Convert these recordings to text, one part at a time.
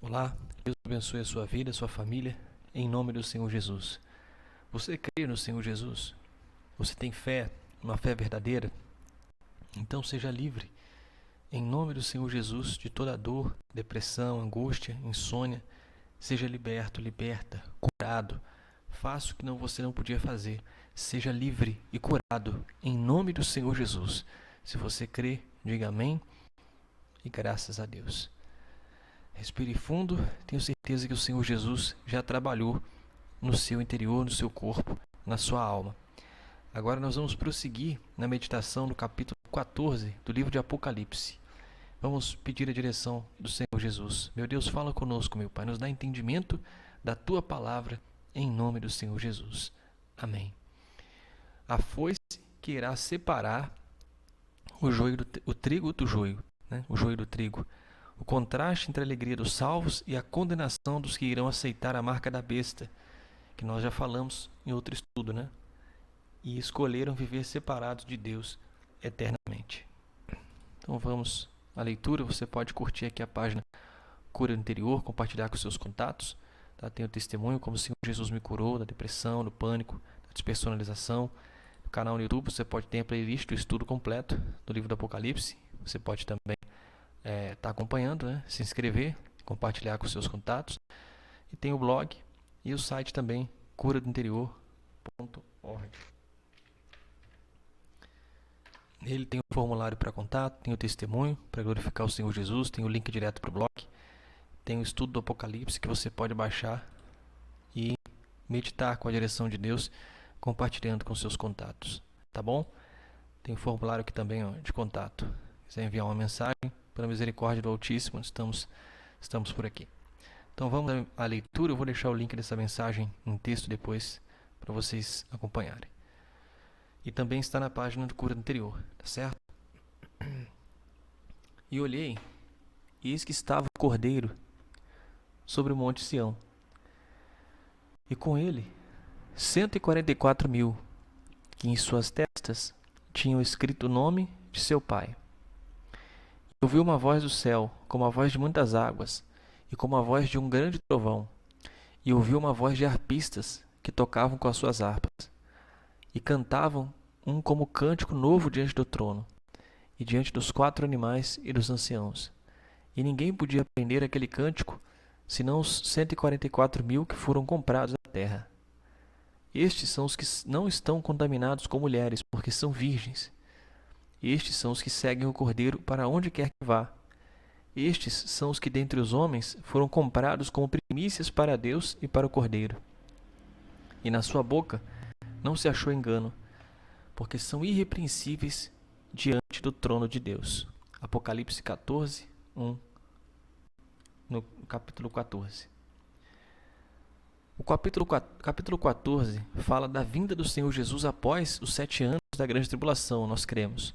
Olá, Deus abençoe a sua vida, a sua família, em nome do Senhor Jesus. Você crê no Senhor Jesus? Você tem fé, uma fé verdadeira? Então seja livre, em nome do Senhor Jesus, de toda dor, depressão, angústia, insônia. Seja liberto, liberta, curado. Faça o que você não podia fazer. Seja livre e curado, em nome do Senhor Jesus. Se você crê, diga amém e graças a Deus. Respire fundo, tenho certeza que o Senhor Jesus já trabalhou no seu interior, no seu corpo, na sua alma. Agora nós vamos prosseguir na meditação do capítulo 14 do livro de Apocalipse. Vamos pedir a direção do Senhor Jesus. Meu Deus, fala conosco, meu Pai, nos dá entendimento da Tua palavra, em nome do Senhor Jesus. Amém. A foice que irá separar o trigo do joio, o joio do trigo. O contraste entre a alegria dos salvos e a condenação dos que irão aceitar a marca da besta, que nós já falamos em outro estudo, e escolheram viver separados de Deus eternamente. Então vamos à leitura. Você pode curtir aqui a página Cura Interior, compartilhar com seus contatos. Tem o testemunho como o Senhor Jesus me curou da depressão, do pânico, da despersonalização. No canal no YouTube você pode ter a playlist do estudo completo do livro do Apocalipse. Você pode também estar acompanhando, se inscrever, compartilhar com seus contatos. E tem o blog e o site também, curadointerior.org. Nele tem o formulário para contato, tem o testemunho para glorificar o Senhor Jesus, tem o link direto para o blog, tem o estudo do Apocalipse que você pode baixar e meditar com a direção de Deus, compartilhando com seus contatos, tá bom? Tem o formulário aqui também de contato. Se quiser enviar uma mensagem, pela misericórdia do Altíssimo, estamos por aqui. Então vamos à leitura. Eu vou deixar o link dessa mensagem em texto depois para vocês acompanharem. E também está na página do Cura Interior, tá certo? E olhei, e eis que estava o Cordeiro sobre o monte Sião, e com ele 144.000, que em suas testas tinham escrito o nome de seu pai. E ouvi uma voz do céu, como a voz de muitas águas, e como a voz de um grande trovão. E ouvi uma voz de harpistas que tocavam com as suas harpas, e cantavam um como cântico novo diante do trono, e diante dos 4 animais e dos anciãos. E ninguém podia aprender aquele cântico, senão os 144.000 que foram comprados da terra. Estes são os que não estão contaminados com mulheres, porque são virgens. Estes são os que seguem o Cordeiro para onde quer que vá. Estes são os que dentre os homens foram comprados como primícias para Deus e para o Cordeiro. E na sua boca não se achou engano, porque são irrepreensíveis diante do trono de Deus. Apocalipse 14, 1, no capítulo 14. O capítulo 14 fala da vinda do Senhor Jesus após os 7 anos da grande tribulação, nós cremos.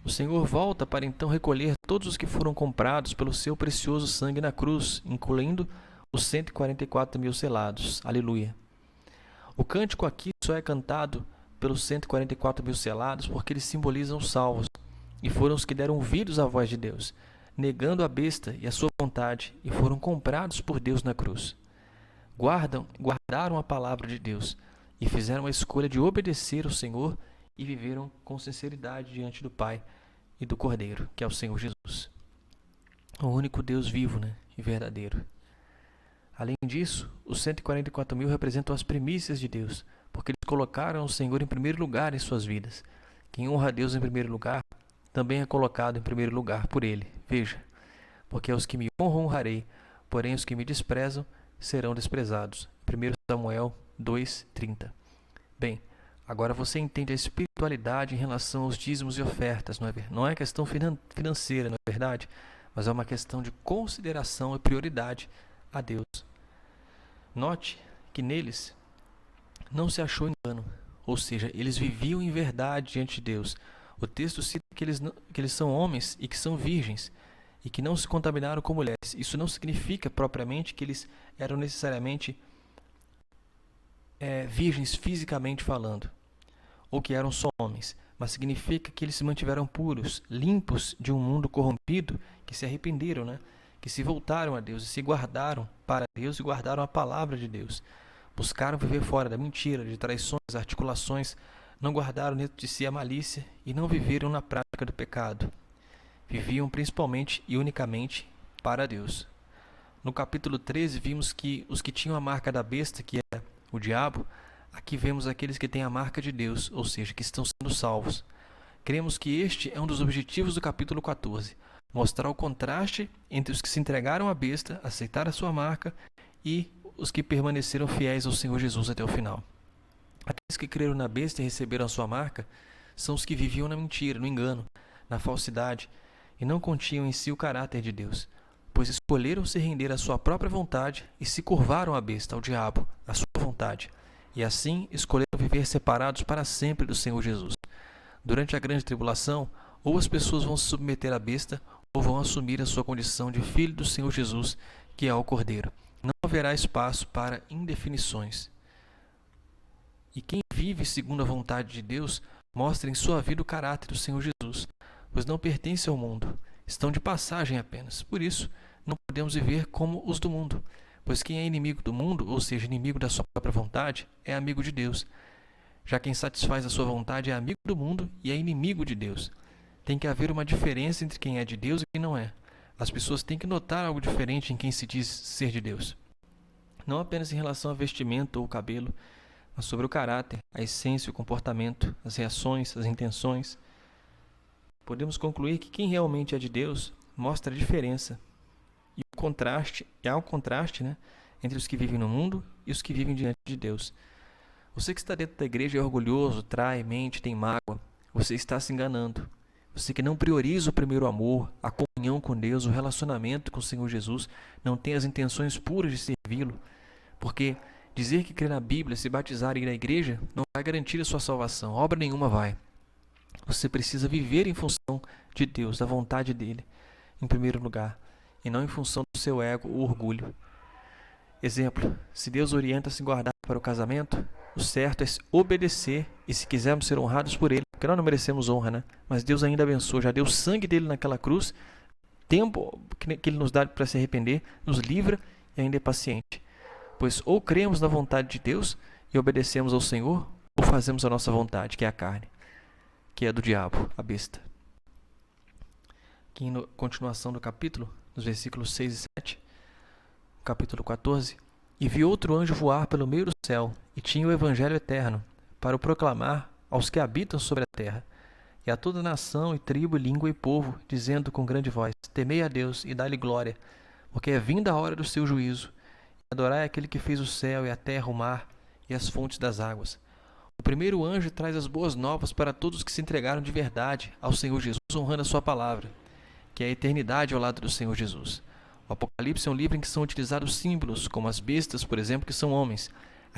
O Senhor volta para então recolher todos os que foram comprados pelo seu precioso sangue na cruz, incluindo os 144.000 selados. Aleluia. O cântico aqui só é cantado pelos 144.000 selados porque eles simbolizam os salvos e foram os que deram ouvidos à voz de Deus, negando a besta e a sua vontade, e foram comprados por Deus na cruz. Guardaram a palavra de Deus e fizeram a escolha de obedecer ao Senhor e viveram com sinceridade diante do Pai e do Cordeiro, que é o Senhor Jesus, o único Deus vivo e verdadeiro. Além disso, os 144.000 representam as primícias de Deus, porque eles colocaram o Senhor em primeiro lugar em suas vidas. Quem honra a Deus em primeiro lugar, também é colocado em primeiro lugar por Ele. Veja, porque aos que me honram honrarei, porém os que me desprezam serão desprezados. 1 Samuel 2:30. Bem, agora você entende a espiritualidade em relação aos dízimos e ofertas, não é? Não é questão financeira, não é verdade? Mas é uma questão de consideração e prioridade a Deus. Note que neles não se achou engano, ou seja, eles viviam em verdade diante de Deus. O texto cita que eles são homens e que são virgens, e que não se contaminaram com mulheres. Isso não significa propriamente que eles eram necessariamente virgens fisicamente falando, ou que eram só homens, mas significa que eles se mantiveram puros, limpos de um mundo corrompido, que se arrependeram, que se voltaram a Deus e se guardaram para Deus e guardaram a palavra de Deus. Buscaram viver fora da mentira, de traições, articulações, não guardaram dentro de si a malícia e não viveram na prática do pecado. Viviam principalmente e unicamente para Deus. No capítulo 13, vimos que os que tinham a marca da besta, que é o diabo, aqui vemos aqueles que têm a marca de Deus, ou seja, que estão sendo salvos. Cremos que este é um dos objetivos do capítulo 14, mostrar o contraste entre os que se entregaram à besta, aceitaram a sua marca, e os que permaneceram fiéis ao Senhor Jesus até o final. Aqueles que creram na besta e receberam a sua marca são os que viviam na mentira, no engano, na falsidade, e não continham em si o caráter de Deus, pois escolheram se render à sua própria vontade e se curvaram à besta, ao diabo, à sua vontade, e assim escolheram viver separados para sempre do Senhor Jesus. Durante a grande tribulação, ou as pessoas vão se submeter à besta, ou vão assumir a sua condição de filho do Senhor Jesus, que é o Cordeiro. Não haverá espaço para indefinições. E quem vive segundo a vontade de Deus, mostra em sua vida o caráter do Senhor Jesus, pois não pertence ao mundo, estão de passagem apenas. Por isso, não podemos viver como os do mundo, pois quem é inimigo do mundo, ou seja, inimigo da sua própria vontade, é amigo de Deus. Já quem satisfaz a sua vontade é amigo do mundo e é inimigo de Deus. Tem que haver uma diferença entre quem é de Deus e quem não é. As pessoas têm que notar algo diferente em quem se diz ser de Deus. Não apenas em relação ao vestimento ou o cabelo, mas sobre o caráter, a essência, o comportamento, as reações, as intenções. Podemos concluir que quem realmente é de Deus mostra a diferença. E há um contraste, entre os que vivem no mundo e os que vivem diante de Deus. Você que está dentro da igreja é orgulhoso, trai, mente, tem mágoa. Você está se enganando. Você que não prioriza o primeiro amor, a comunhão com Deus, o relacionamento com o Senhor Jesus, não tem as intenções puras de servi-lo. Porque dizer que crê na Bíblia, se batizar e ir à igreja, não vai garantir a sua salvação. Obra nenhuma vai. Você precisa viver em função de Deus, da vontade dEle, em primeiro lugar, e não em função do seu ego ou orgulho. Exemplo, se Deus orienta a se guardar para o casamento, o certo é obedecer, e se quisermos ser honrados por Ele, porque nós não merecemos honra, mas Deus ainda abençoa, já deu o sangue dEle naquela cruz, tempo que Ele nos dá para se arrepender, nos livra e ainda é paciente. Pois ou cremos na vontade de Deus e obedecemos ao Senhor, ou fazemos a nossa vontade, que é a carne, que é do diabo, a besta. Aqui na continuação do capítulo, nos versículos 6 e 7, capítulo 14, e vi outro anjo voar pelo meio do céu, e tinha o evangelho eterno, para o proclamar aos que habitam sobre a terra, e a toda nação, e tribo, língua e povo, dizendo com grande voz: temei a Deus e dá-lhe glória, porque é vinda a hora do seu juízo, e adorai aquele que fez o céu e a terra, o mar e as fontes das águas. O primeiro anjo traz as boas novas para todos os que se entregaram de verdade ao Senhor Jesus, honrando a sua palavra, que é a eternidade ao lado do Senhor Jesus. O Apocalipse é um livro em que são utilizados símbolos, como as bestas, por exemplo, que são homens.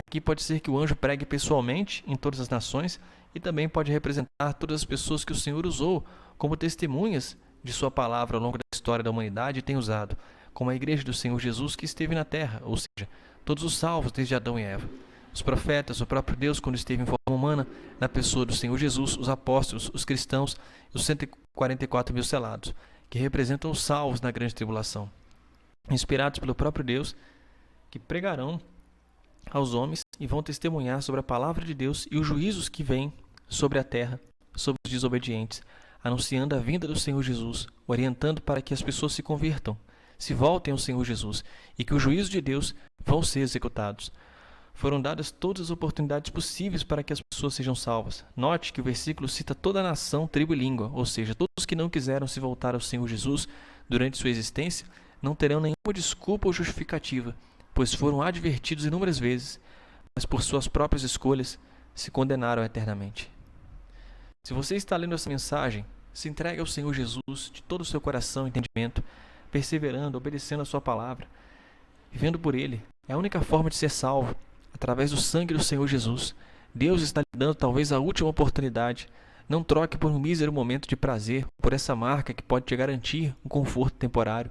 Aqui pode ser que o anjo pregue pessoalmente em todas as nações e também pode representar todas as pessoas que o Senhor usou como testemunhas de sua palavra ao longo da história da humanidade e tem usado, como a igreja do Senhor Jesus que esteve na terra, ou seja, todos os salvos desde Adão e Eva. Os profetas, o próprio Deus quando esteve em forma humana, na pessoa do Senhor Jesus, os apóstolos, os cristãos e os 144 mil selados, que representam os salvos na grande tribulação, inspirados pelo próprio Deus, que pregarão aos homens e vão testemunhar sobre a palavra de Deus e os juízos que vêm sobre a terra, sobre os desobedientes, anunciando a vinda do Senhor Jesus, orientando para que as pessoas se convertam, se voltem ao Senhor Jesus e que o juízo de Deus vão ser executados. Foram dadas todas as oportunidades possíveis para que as pessoas sejam salvas. Note que o versículo cita toda a nação, tribo e língua, ou seja, todos os que não quiseram se voltar ao Senhor Jesus durante sua existência não terão nenhuma desculpa ou justificativa, pois foram advertidos inúmeras vezes, mas por suas próprias escolhas se condenaram eternamente. Se você está lendo essa mensagem, se entregue ao Senhor Jesus de todo o seu coração e entendimento, perseverando, obedecendo a sua palavra, vivendo por Ele. É a única forma de ser salvo, através do sangue do Senhor Jesus. Deus está lhe dando talvez a última oportunidade. Não troque por um mísero momento de prazer, por essa marca que pode te garantir um conforto temporário,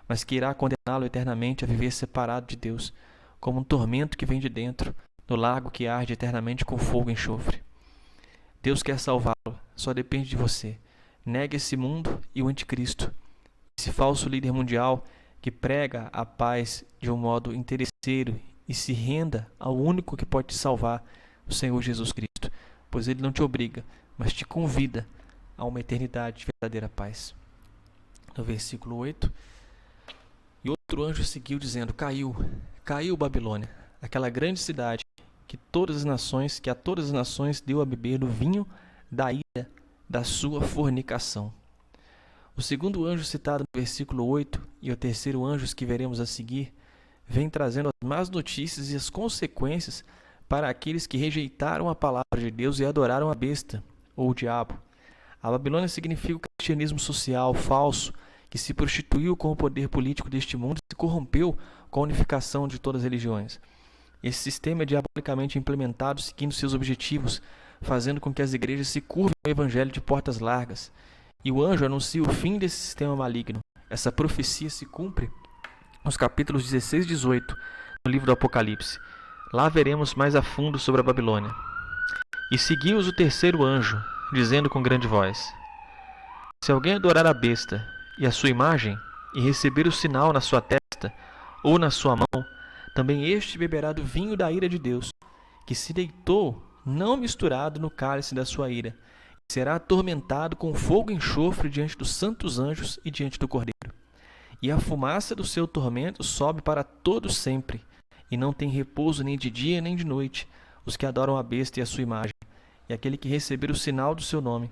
mas que irá condená-lo eternamente a viver separado de Deus, como um tormento que vem de dentro, no lago que arde eternamente com fogo e enxofre. Deus quer salvá-lo, só depende de você. Negue esse mundo e o anticristo, esse falso líder mundial que prega a paz de um modo interesseiro e se renda ao único que pode te salvar, o Senhor Jesus Cristo, pois Ele não te obriga, mas te convida a uma eternidade de verdadeira paz. No versículo 8, e outro anjo seguiu dizendo: caiu Babilônia, aquela grande cidade que a todas as nações deu a beber do vinho da ira da sua fornicação. O segundo anjo citado no versículo 8 e o terceiro anjo que veremos a seguir vem trazendo as más notícias e as consequências para aqueles que rejeitaram a palavra de Deus e adoraram a besta, ou o diabo. A Babilônia significa o cristianismo social falso, que se prostituiu com o poder político deste mundo e se corrompeu com a unificação de todas as religiões. Esse sistema é diabolicamente implementado seguindo seus objetivos, fazendo com que as igrejas se curvem ao evangelho de portas largas. E o anjo anuncia o fim desse sistema maligno. Essa profecia se cumpre nos capítulos 16 e 18 do livro do Apocalipse. Lá veremos mais a fundo sobre a Babilônia. E seguiu-os o terceiro anjo, dizendo com grande voz: se alguém adorar a besta e a sua imagem, e receber o sinal na sua testa ou na sua mão, também este beberá do vinho da ira de Deus, que se deitou, não misturado no cálice da sua ira, e será atormentado com fogo e enxofre diante dos santos anjos e diante do Cordeiro. E a fumaça do seu tormento sobe para todo sempre, e não tem repouso nem de dia nem de noite, os que adoram a besta e a sua imagem, e aquele que receber o sinal do seu nome.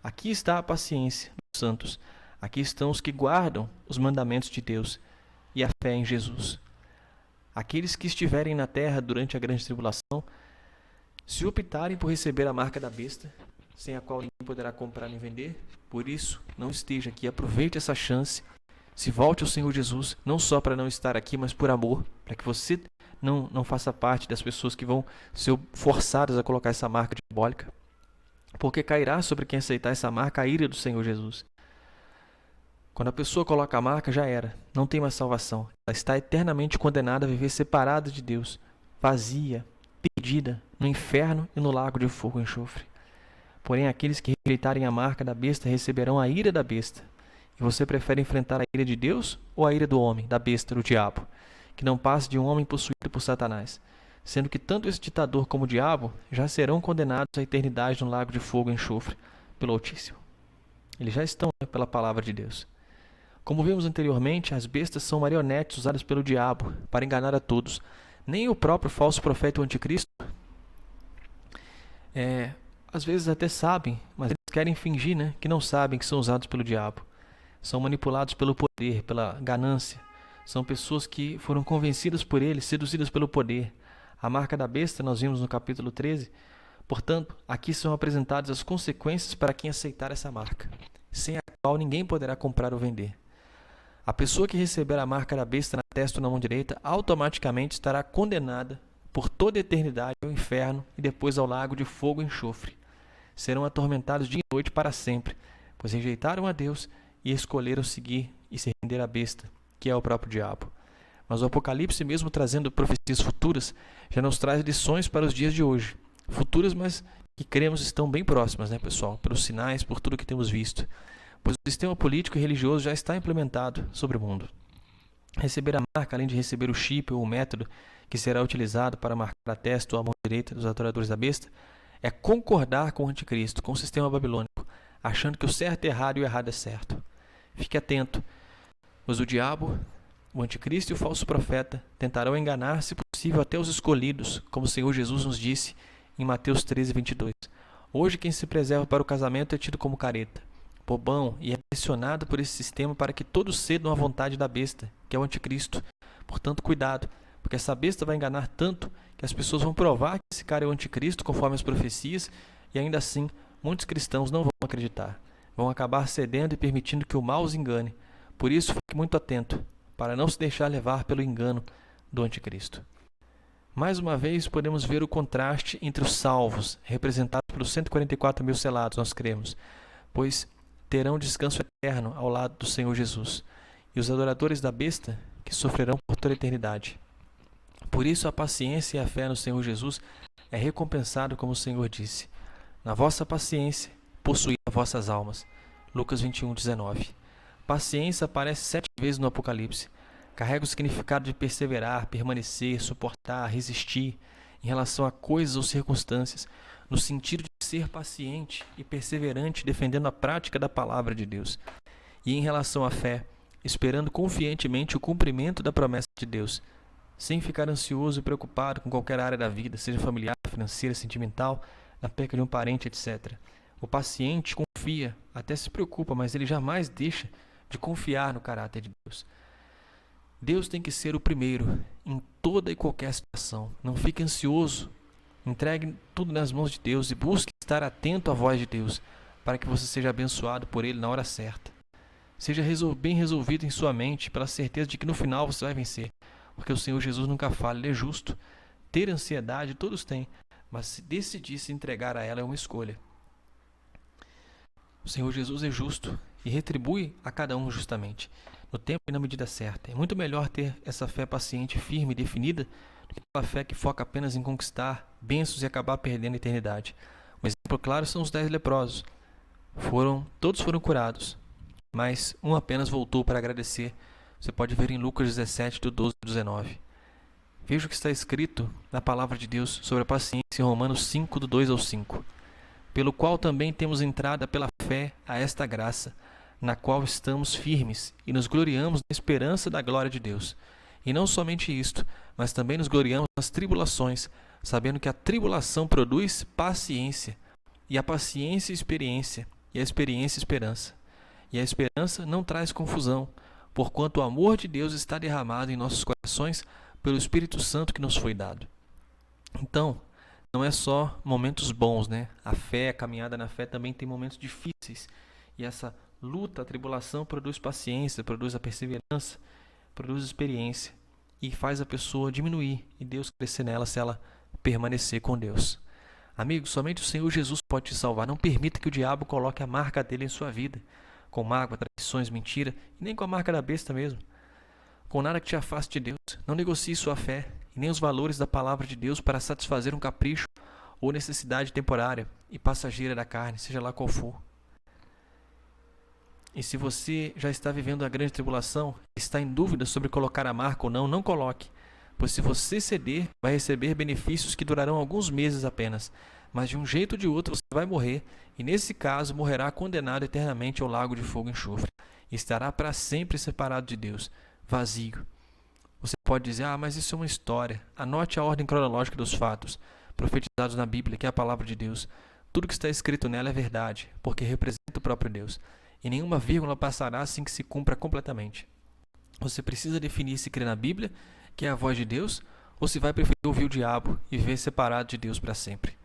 Aqui está a paciência dos santos, aqui estão os que guardam os mandamentos de Deus e a fé em Jesus. Aqueles que estiverem na terra durante a grande tribulação, se optarem por receber a marca da besta, sem a qual ninguém poderá comprar nem vender, por isso, não esteja aqui, aproveite essa chance, se volte ao Senhor Jesus, não só para não estar aqui, mas por amor, para que você não faça parte das pessoas que vão ser forçadas a colocar essa marca diabólica, porque cairá sobre quem aceitar essa marca a ira do Senhor Jesus. Quando a pessoa coloca a marca, já era, não tem mais salvação. Ela está eternamente condenada a viver separada de Deus, vazia, perdida, no inferno e no lago de fogo e enxofre. Porém, aqueles que rejeitarem a marca da besta receberão a ira da besta. E você prefere enfrentar a ira de Deus ou a ira do homem, da besta, do diabo, que não passa de um homem possuído por Satanás, sendo que tanto esse ditador como o diabo já serão condenados à eternidade no lago de fogo e enxofre pelo Altíssimo. Eles já estão pela palavra de Deus. Como vimos anteriormente, as bestas são marionetes usadas pelo diabo para enganar a todos. Nem o próprio falso profeta, o anticristo, às vezes até sabem, mas eles querem fingir, que não sabem que são usados pelo diabo. São manipulados pelo poder, pela ganância. São pessoas que foram convencidas por ele, seduzidas pelo poder. A marca da besta, nós vimos no capítulo 13. Portanto, aqui são apresentadas as consequências para quem aceitar essa marca, sem a qual ninguém poderá comprar ou vender. A pessoa que receber a marca da besta na testa ou na mão direita, automaticamente estará condenada por toda a eternidade ao inferno e depois ao lago de fogo e enxofre. Serão atormentados dia e noite para sempre, pois rejeitaram a Deus e escolheram seguir e se render à besta, que é o próprio diabo. Mas o Apocalipse, mesmo trazendo profecias futuras, já nos traz lições para os dias de hoje. Futuras, mas que cremos estão bem próximas, pessoal? Pelos sinais, por tudo que temos visto. Pois o sistema político e religioso já está implementado sobre o mundo. Receber a marca, além de receber o chip ou o método que será utilizado para marcar a testa ou a mão direita dos adoradores da besta, é concordar com o anticristo, com o sistema babilônico, achando que o certo é errado e o errado é certo. Fique atento, pois o diabo, o anticristo e o falso profeta tentarão enganar, se possível, até os escolhidos, como o Senhor Jesus nos disse em Mateus 13, 22. Hoje quem se preserva para o casamento é tido como careta, bobão, e é pressionado por esse sistema para que todos cedam à vontade da besta, que é o anticristo. Portanto, cuidado, porque essa besta vai enganar tanto que as pessoas vão provar que esse cara é o anticristo, conforme as profecias, e ainda assim, muitos cristãos não vão acreditar. Vão acabar cedendo e permitindo que o mal os engane. Por isso, fique muito atento, para não se deixar levar pelo engano do anticristo. Mais uma vez, podemos ver o contraste entre os salvos, representados pelos 144 mil selados, nós cremos, pois terão descanso eterno ao lado do Senhor Jesus, e os adoradores da besta, que sofrerão por toda a eternidade. Por isso, a paciência e a fé no Senhor Jesus é recompensado, como o Senhor disse: na vossa paciência, possuí as vossas almas. Lucas 21, 19. Paciência aparece 7 vezes no Apocalipse. Carrega o significado de perseverar, permanecer, suportar, resistir em relação a coisas ou circunstâncias, no sentido de ser paciente e perseverante, defendendo a prática da palavra de Deus. E em relação à fé, esperando confiantemente o cumprimento da promessa de Deus, sem ficar ansioso e preocupado com qualquer área da vida, seja familiar, financeira, sentimental, na perca de um parente, etc. O paciente confia, até se preocupa, mas ele jamais deixa de confiar no caráter de Deus. Deus tem que ser o primeiro em toda e qualquer situação. Não fique ansioso. Entregue tudo nas mãos de Deus e busque estar atento à voz de Deus, para que você seja abençoado por Ele na hora certa. Seja bem resolvido em sua mente, pela certeza de que no final você vai vencer, porque o Senhor Jesus nunca falha, Ele é justo. Ter ansiedade todos têm, mas se decidir se entregar a ela é uma escolha. O Senhor Jesus é justo e retribui a cada um justamente, no tempo e na medida certa. É muito melhor ter essa fé paciente, firme e definida, do que aquela fé que foca apenas em conquistar bênçãos e acabar perdendo a eternidade. Um exemplo claro são os 10 leprosos. Todos foram curados, mas um apenas voltou para agradecer. Você pode ver em Lucas 17, do 12 ao 19. Veja o que está escrito na palavra de Deus sobre a paciência em Romanos 5, do 2 ao 5. Pelo qual também temos entrada pela fé a esta graça, na qual estamos firmes e nos gloriamos na esperança da glória de Deus. E não somente isto, mas também nos gloriamos nas tribulações, sabendo que a tribulação produz paciência, e a paciência experiência, e a experiência esperança. E a esperança não traz confusão, porquanto o amor de Deus está derramado em nossos corações pelo Espírito Santo que nos foi dado. Então, não é só momentos bons, né? A fé, a caminhada na fé também tem momentos difíceis. E essa luta, a tribulação produz paciência, produz a perseverança, produz experiência e faz a pessoa diminuir e Deus crescer nela se ela permanecer com Deus. Amigo, somente o Senhor Jesus pode te salvar. Não permita que o diabo coloque a marca dele em sua vida, com mágoa, traições, mentira, e nem com a marca da besta mesmo. Com nada que te afaste de Deus. Não negocie sua fé e nem os valores da palavra de Deus para satisfazer um capricho ou necessidade temporária e passageira da carne, seja lá qual for. E se você já está vivendo a grande tribulação, está em dúvida sobre colocar a marca ou não, não coloque. Pois se você ceder, vai receber benefícios que durarão alguns meses apenas. Mas de um jeito ou de outro você vai morrer, e nesse caso morrerá condenado eternamente ao lago de fogo e enxofre. E estará para sempre separado de Deus, vazio. Você pode dizer, mas isso é uma história. Anote a ordem cronológica dos fatos, profetizados na Bíblia, que é a palavra de Deus. Tudo que está escrito nela é verdade, porque representa o próprio Deus. E nenhuma vírgula passará sem que se cumpra completamente. Você precisa definir se crê na Bíblia, que é a voz de Deus, ou se vai preferir ouvir o diabo e viver separado de Deus para sempre.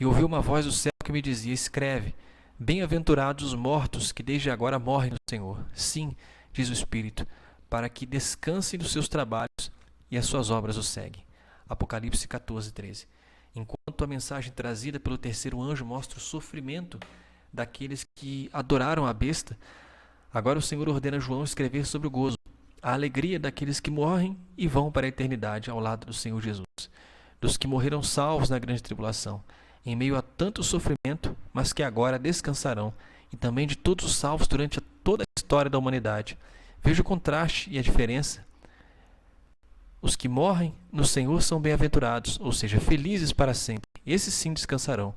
E ouvi uma voz do céu que me dizia, escreve, bem-aventurados os mortos que desde agora morrem no Senhor. Sim, diz o Espírito, para que descansem dos seus trabalhos e as suas obras o seguem. Apocalipse 14, 13. Enquanto a mensagem trazida pelo terceiro anjo mostra o sofrimento daqueles que adoraram a besta, agora o Senhor ordena João escrever sobre o gozo, a alegria daqueles que morrem e vão para a eternidade ao lado do Senhor Jesus, dos que morreram salvos na grande tribulação, em meio a tanto sofrimento, mas que agora descansarão, e também de todos os salvos durante toda a história da humanidade. Veja o contraste e a diferença. Os que morrem no Senhor são bem-aventurados, ou seja, felizes para sempre. Esses sim descansarão.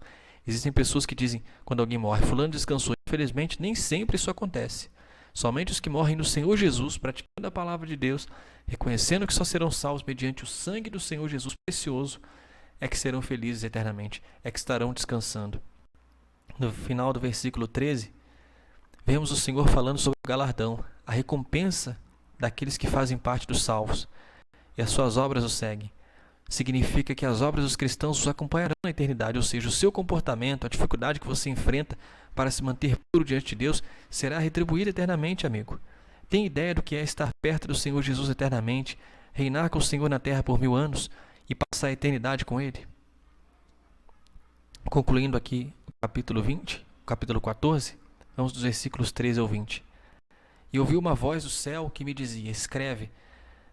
Existem pessoas que dizem, quando alguém morre, fulano descansou. Infelizmente, nem sempre isso acontece. Somente os que morrem no Senhor Jesus, praticando a palavra de Deus, reconhecendo que só serão salvos mediante o sangue do Senhor Jesus precioso, é que serão felizes eternamente, é que estarão descansando. No final do versículo 13, vemos o Senhor falando sobre o galardão, a recompensa daqueles que fazem parte dos salvos, e as suas obras o seguem. Significa que as obras dos cristãos os acompanharão na eternidade, ou seja, o seu comportamento, a dificuldade que você enfrenta para se manter puro diante de Deus, será retribuída eternamente, amigo. Tem ideia do que é estar perto do Senhor Jesus eternamente, reinar com o Senhor na terra por 1000 anos e passar a eternidade com Ele? Concluindo aqui o capítulo 20, o capítulo 14, vamos dos versículos 13 ao 20. E ouvi uma voz do céu que me dizia, escreve,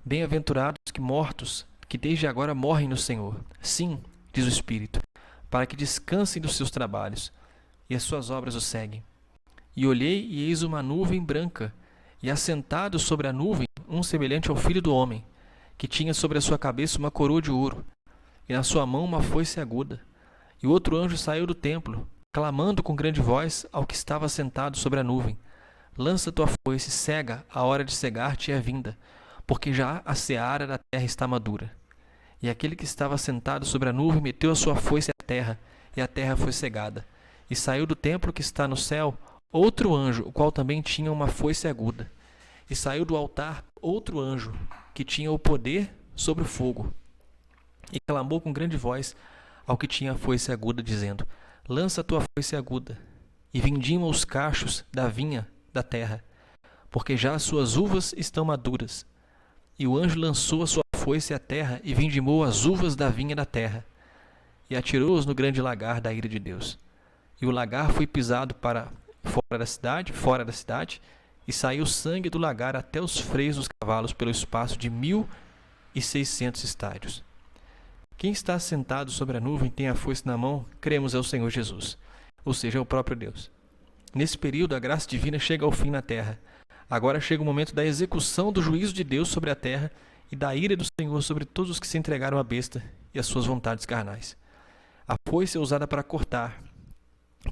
bem-aventurados que mortos, que desde agora morrem no Senhor. Sim, diz o Espírito, para que descansem dos seus trabalhos, e as suas obras o seguem. E olhei, e eis uma nuvem branca, e assentado sobre a nuvem um semelhante ao Filho do Homem, que tinha sobre a sua cabeça uma coroa de ouro, e na sua mão uma foice aguda. E o outro anjo saiu do templo, clamando com grande voz ao que estava sentado sobre a nuvem: Lança tua foice, cega, a hora de cegar-te é vinda, porque já a seara da terra está madura. E aquele que estava sentado sobre a nuvem meteu a sua foice à terra, e a terra foi cegada. E saiu do templo que está no céu outro anjo, o qual também tinha uma foice aguda. E saiu do altar outro anjo, que tinha o poder sobre o fogo, e clamou com grande voz ao que tinha a foice aguda, dizendo: Lança a tua foice aguda, e vindima os cachos da vinha da terra, porque já as suas uvas estão maduras. E o anjo lançou a sua foice à terra, e vindimou as uvas da vinha da terra, e atirou-os no grande lagar da ira de Deus. E o lagar foi pisado para fora da cidade, e saiu sangue do lagar até os freios dos cavalos pelo espaço de 1.600 estádios. Quem está sentado sobre a nuvem tem a foice na mão, cremos é o Senhor Jesus, ou seja, é o próprio Deus. Nesse período, a graça divina chega ao fim na terra. Agora chega o momento da execução do juízo de Deus sobre a terra e da ira do Senhor sobre todos os que se entregaram à besta e às suas vontades carnais. A foice é usada para cortar,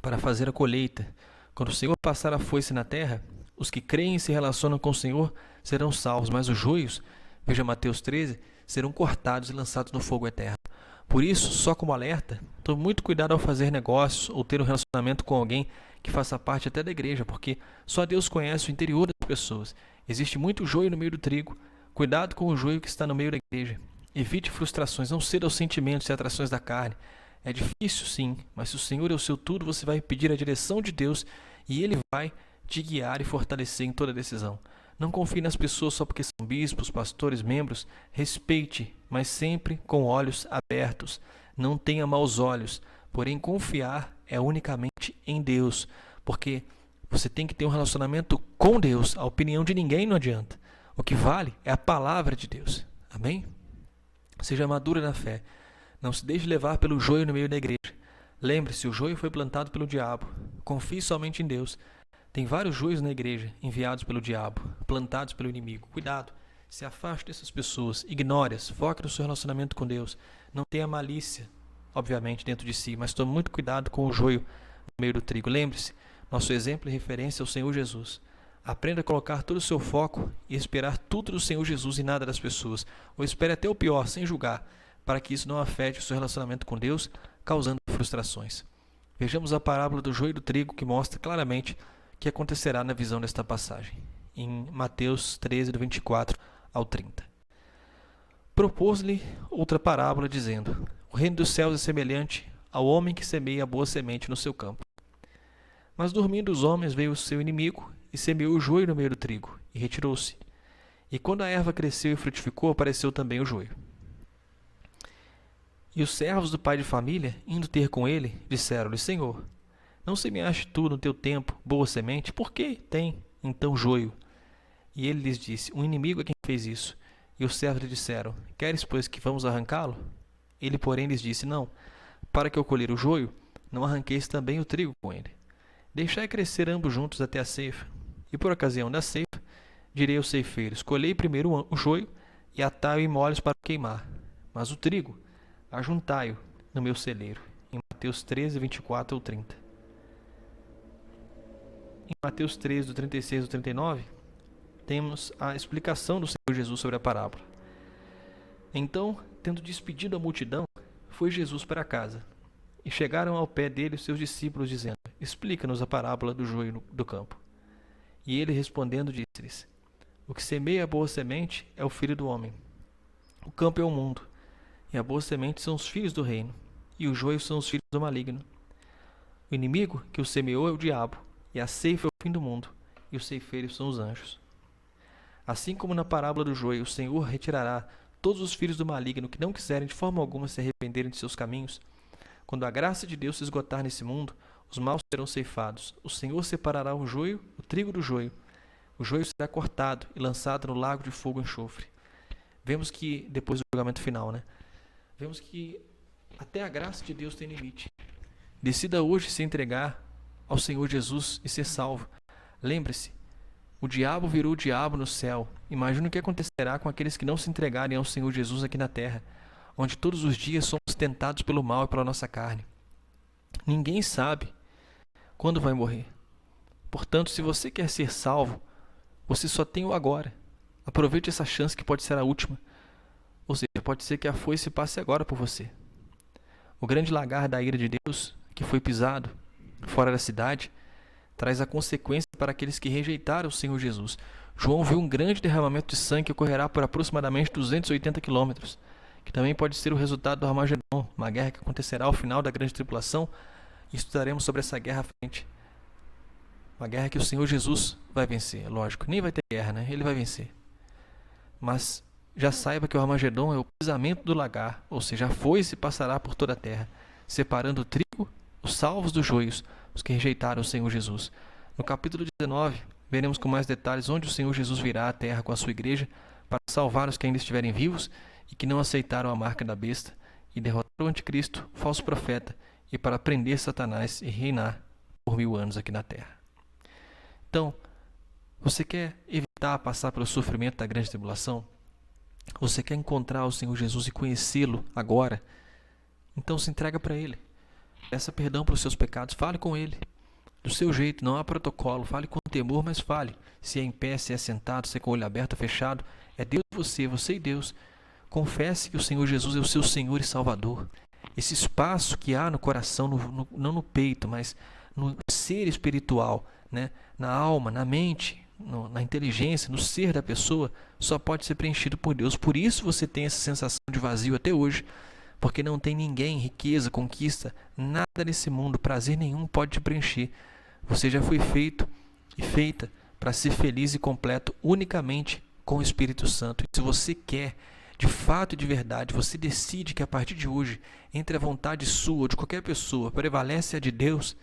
para fazer a colheita. Quando o Senhor passar a foice na terra, os que creem e se relacionam com o Senhor serão salvos, mas os joios, veja Mateus 13, serão cortados e lançados no fogo eterno. Por isso, só como alerta, tome muito cuidado ao fazer negócios ou ter um relacionamento com alguém que faça parte até da igreja, porque só Deus conhece o interior das pessoas. Existe muito joio no meio do trigo. Cuidado com o joio que está no meio da igreja. Evite frustrações, não ceda aos sentimentos e atrações da carne. É difícil sim, mas se o Senhor é o seu tudo, você vai pedir a direção de Deus e Ele vai te guiar e fortalecer em toda decisão. Não confie nas pessoas só porque são bispos, pastores, membros. Respeite, mas sempre com olhos abertos. Não tenha maus olhos, porém confiar é unicamente em Deus, porque você tem que ter um relacionamento com Deus. A opinião de ninguém não adianta. O que vale é a palavra de Deus. Amém? Seja madura na fé. Não se deixe levar pelo joio no meio da igreja. Lembre-se, o joio foi plantado pelo diabo. Confie somente em Deus. Tem vários joios na igreja, enviados pelo diabo, plantados pelo inimigo. Cuidado, se afaste dessas pessoas, ignore-as, foque no seu relacionamento com Deus. Não tenha malícia, obviamente, dentro de si, mas tome muito cuidado com o joio no meio do trigo. Lembre-se, nosso exemplo e referência é o Senhor Jesus. Aprenda a colocar todo o seu foco e esperar tudo do Senhor Jesus e nada das pessoas. Ou espere até o pior, sem julgar, para que isso não afete o seu relacionamento com Deus, causando frustrações. Vejamos a parábola do joio e do trigo, que mostra claramente o que acontecerá na visão desta passagem, em Mateus 13, do 24 ao 30. Propôs-lhe outra parábola, dizendo: O reino dos céus é semelhante ao homem que semeia a boa semente no seu campo. Mas dormindo os homens, veio o seu inimigo e semeou o joio no meio do trigo, e retirou-se. E quando a erva cresceu e frutificou, apareceu também o joio. E os servos do pai de família, indo ter com ele, disseram-lhe: Senhor, não semeaste tu no teu tempo boa semente? Por que tem então joio? E ele lhes disse: Um inimigo é quem fez isso. E os servos lhe disseram: Queres, pois, que vamos arrancá-lo? Ele, porém, lhes disse: Não, para que eu colher o joio, não arranqueis também o trigo com ele. Deixai crescer ambos juntos até a ceifa. E por ocasião da ceifa, direi aos ceifeiros: Colhei primeiro o joio e atai-o em molhos para queimar, mas o trigo ajuntai-o no meu celeiro. Em Mateus 13, 24 ao 30. Em Mateus 13, do 36 ao 39, temos a explicação do Senhor Jesus sobre a parábola. Então, tendo despedido a multidão, foi Jesus para casa. E chegaram ao pé dele os seus discípulos, dizendo: Explica-nos a parábola do joio do campo. E ele, respondendo, disse-lhes: O que semeia a boa semente é o Filho do homem. O campo é o mundo, e a boa semente são os filhos do reino, e os joios são os filhos do maligno. O inimigo que o semeou é o diabo, e a ceifa é o fim do mundo, e os ceifeiros são os anjos. Assim como na parábola do joio, o Senhor retirará todos os filhos do maligno que não quiserem de forma alguma se arrependerem de seus caminhos. Quando a graça de Deus se esgotar nesse mundo, os maus serão ceifados. O Senhor separará o joio, o trigo do joio. O joio será cortado e lançado no lago de fogo e enxofre. Vemos que, depois do julgamento final, vemos que até a graça de Deus tem limite. Decida hoje se entregar ao Senhor Jesus e ser salvo. Lembre-se, O diabo virou o diabo no céu. Imagina o que acontecerá com aqueles que não se entregarem ao Senhor Jesus aqui na terra, onde todos os dias somos tentados pelo mal e pela nossa carne. Ninguém sabe quando vai morrer. Portanto, se você quer ser salvo, você só tem o agora. Aproveite essa chance que pode ser a última. Ou seja, pode ser que a foice passe agora por você. O grande lagar da ira de Deus, que foi pisado fora da cidade, traz a consequência para aqueles que rejeitaram o Senhor Jesus. João viu um grande derramamento de sangue que ocorrerá por aproximadamente 280 quilômetros, que também pode ser o resultado do Armagedon, uma guerra que acontecerá ao final da grande tribulação, e estudaremos sobre essa guerra à frente. Uma guerra que o Senhor Jesus vai vencer, lógico. Nem vai ter guerra, né? Ele vai vencer. Mas já saiba que o Armagedon é o pisamento do lagar, ou seja, a foice passará por toda a terra, separando o trigo, os salvos dos joios, os que rejeitaram o Senhor Jesus. No capítulo 19, veremos com mais detalhes onde o Senhor Jesus virá à terra com a sua igreja para salvar os que ainda estiverem vivos e que não aceitaram a marca da besta e derrotar o anticristo, o falso profeta, e para prender Satanás e reinar por 1000 anos aqui na terra. Então, você quer evitar passar pelo sofrimento da grande tribulação? Você quer encontrar o Senhor Jesus e conhecê-lo agora? Então se entrega para Ele. Peça perdão pelos seus pecados, fale com Ele. Do seu jeito, não há protocolo, fale com temor, mas fale. Se é em pé, se é sentado, se é com o olho aberto ou fechado, é Deus e você e Deus. Confesse que o Senhor Jesus é o seu Senhor e Salvador. Esse espaço que há no coração, não no peito, mas no ser espiritual, né? Na alma, na mente, na inteligência, no ser da pessoa, só pode ser preenchido por Deus. Por isso você tem essa sensação de vazio até hoje, porque não tem ninguém, riqueza, conquista, nada nesse mundo, prazer nenhum pode te preencher. Você já foi feito e feita para ser feliz e completo unicamente com o Espírito Santo. E se você quer, de fato e de verdade, você decide que a partir de hoje, entre a vontade sua ou de qualquer pessoa, prevalece a de Deus,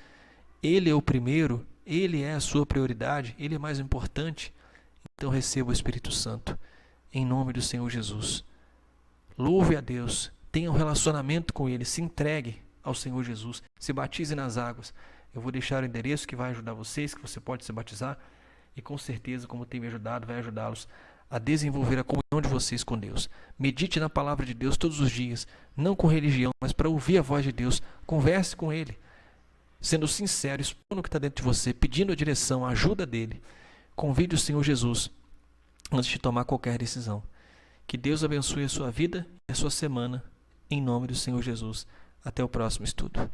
Ele é o primeiro, Ele é a sua prioridade, Ele é mais importante, então receba o Espírito Santo, em nome do Senhor Jesus. Louve a Deus, tenha um relacionamento com Ele, se entregue ao Senhor Jesus, se batize nas águas. Eu vou deixar o endereço que vai ajudar vocês, que você pode se batizar, e com certeza, como tem me ajudado, vai ajudá-los a desenvolver a comunhão de vocês com Deus. Medite na palavra de Deus todos os dias, não com religião, mas para ouvir a voz de Deus. Converse com Ele, sendo sincero, expondo o que está dentro de você, pedindo a direção, a ajuda dEle. Convide o Senhor Jesus antes de tomar qualquer decisão. Que Deus abençoe a sua vida e a sua semana, em nome do Senhor Jesus. Até o próximo estudo.